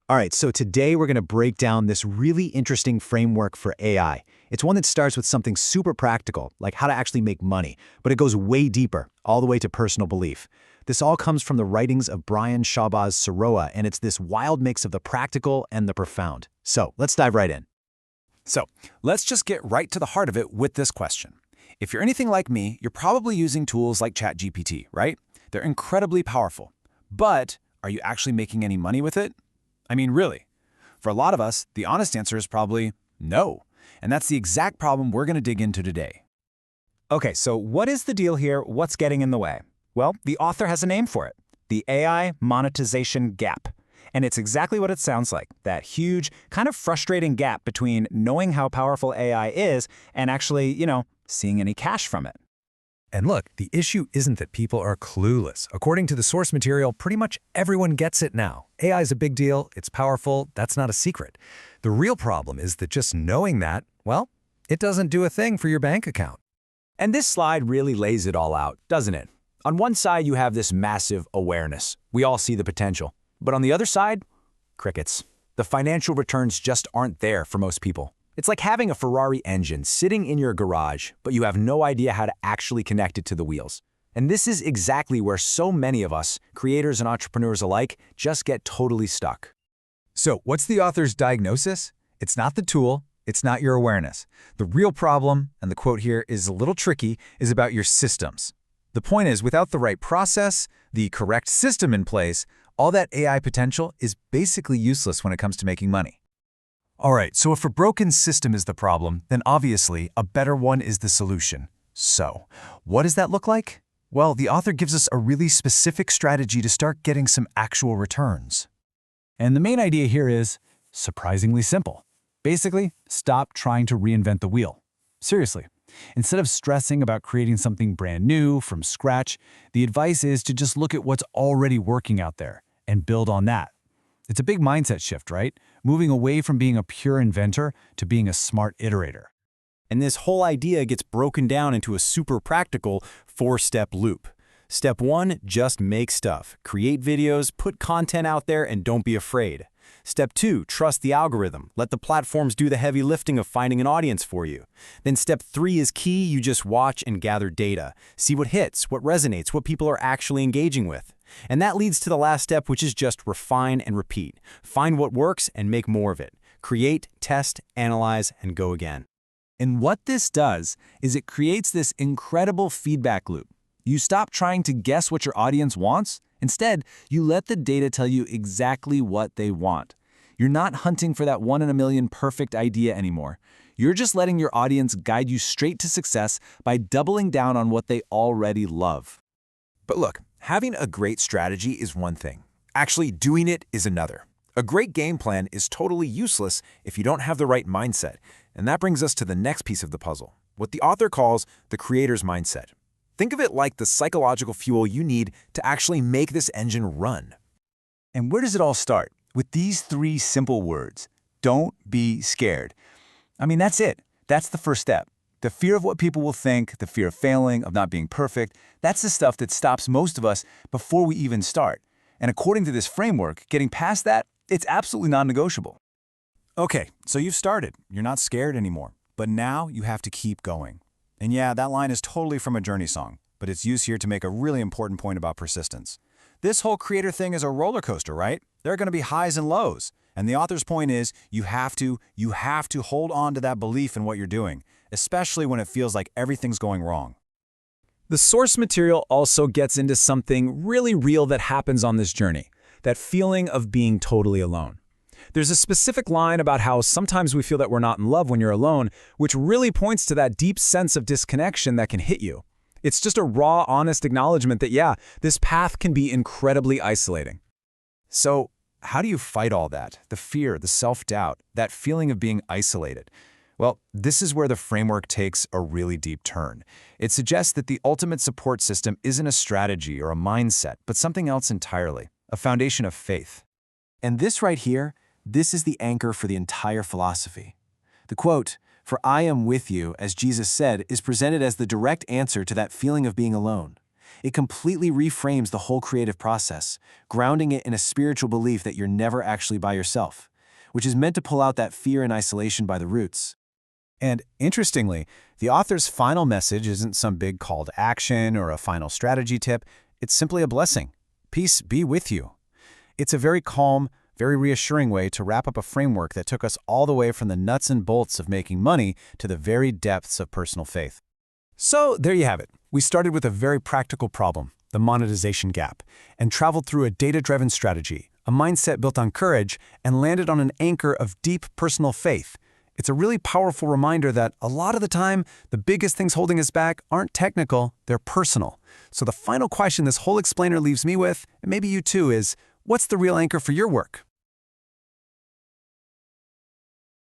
All right, so today we're going to break down this really interesting framework for AI. It's one that starts with something super practical, like how to actually make money, but it goes way deeper, all the way to personal belief. This all comes from the writings of Brian Shahbaz Siroha, and it's this wild mix of the practical and the profound. So let's dive right in. So, let's just get right to the heart of it with this question. If you're anything like me, you're probably using tools like ChatGPT, right? They're incredibly powerful. But are you actually making any money with it? I mean, really. For a lot of us, the honest answer is probably no. And that's the exact problem we're going to dig into today. Okay, so what is the deal here? What's getting in the way? Well, the author has a name for it, the AI monetization gap. And it's exactly what it sounds like, that huge, kind of frustrating gap between knowing how powerful AI is and actually, seeing any cash from it. And look, the issue isn't that people are clueless. According to the source material, pretty much everyone gets it now. AI is a big deal, it's powerful, that's not a secret. The real problem is that just knowing that, well, it doesn't do a thing for your bank account. And this slide really lays it all out, doesn't it? On one side, you have this massive awareness. We all see the potential. But on the other side, crickets. The financial returns just aren't there for most people. It's like having a Ferrari engine sitting in your garage, but you have no idea how to actually connect it to the wheels. And this is exactly where so many of us, creators and entrepreneurs alike, just get totally stuck. So what's the author's diagnosis? It's not the tool, it's not your awareness. The real problem, and the quote here is a little tricky, is about your systems. The point is, without the right process, the correct system in place, all that AI potential is basically useless when it comes to making money. All right, so if a broken system is the problem, then obviously a better one is the solution. So, what does that look like? Well, the author gives us a really specific strategy to start getting some actual returns. And the main idea here is surprisingly simple. Basically, stop trying to reinvent the wheel. Seriously. Instead of stressing about creating something brand new from scratch, the advice is to just look at what's already working out there and build on that. It's a big mindset shift, right? Moving away from being a pure inventor to being a smart iterator. And this whole idea gets broken down into a super practical 4-step loop. Step 1, just make stuff. Create videos, put content out there, and don't be afraid. Step 2, trust the algorithm. Let the platforms do the heavy lifting of finding an audience for you. Then step 3 is key. You just watch and gather data. See what hits, what resonates, what people are actually engaging with. And that leads to the last step, which is just refine and repeat. Find what works and make more of it. Create, test, analyze, and go again. And what this does is it creates this incredible feedback loop. You stop trying to guess what your audience wants. Instead, you let the data tell you exactly what they want. You're not hunting for that 1 in a million perfect idea anymore. You're just letting your audience guide you straight to success by doubling down on what they already love. But look, having a great strategy is one thing. Actually doing it is another. A great game plan is totally useless if you don't have the right mindset. And that brings us to the next piece of the puzzle, what the author calls the creator's mindset. Think of it like the psychological fuel you need to actually make this engine run. And where does it all start? With these 3 simple words: don't be scared. I mean, that's it. That's the first step. The fear of what people will think, the fear of failing, of not being perfect, that's the stuff that stops most of us before we even start. And according to this framework, getting past that, it's absolutely non-negotiable. Okay, so you've started. You're not scared anymore. But now you have to keep going. And yeah, that line is totally from a Journey song, but it's used here to make a really important point about persistence. This whole creator thing is a roller coaster, right? There are going to be highs and lows. And the author's point is you have to hold on to that belief in what you're doing, especially when it feels like everything's going wrong. The source material also gets into something really real that happens on this journey, that feeling of being totally alone. There's a specific line about how sometimes we feel that we're not in love when you're alone, which really points to that deep sense of disconnection that can hit you. It's just a raw, honest acknowledgement that, yeah, this path can be incredibly isolating. So, how do you fight all that? The fear, the self-doubt, that feeling of being isolated? Well, this is where the framework takes a really deep turn. It suggests that the ultimate support system isn't a strategy or a mindset, but something else entirely, a foundation of faith. And this right here, this is the anchor for the entire philosophy. The quote, "For I am with you," as Jesus said, is presented as the direct answer to that feeling of being alone. It completely reframes the whole creative process, grounding it in a spiritual belief that you're never actually by yourself, which is meant to pull out that fear and isolation by the roots. And interestingly, the author's final message isn't some big call to action or a final strategy tip. It's simply a blessing. Peace be with you. It's a very calm, very reassuring way to wrap up a framework that took us all the way from the nuts and bolts of making money to the very depths of personal faith. So there you have it. We started with a very practical problem, the monetization gap, and traveled through a data-driven strategy, a mindset built on courage, and landed on an anchor of deep personal faith. It's a really powerful reminder that a lot of the time, the biggest things holding us back aren't technical, they're personal. So the final question this whole explainer leaves me with, and maybe you too, is, what's the real anchor for your work?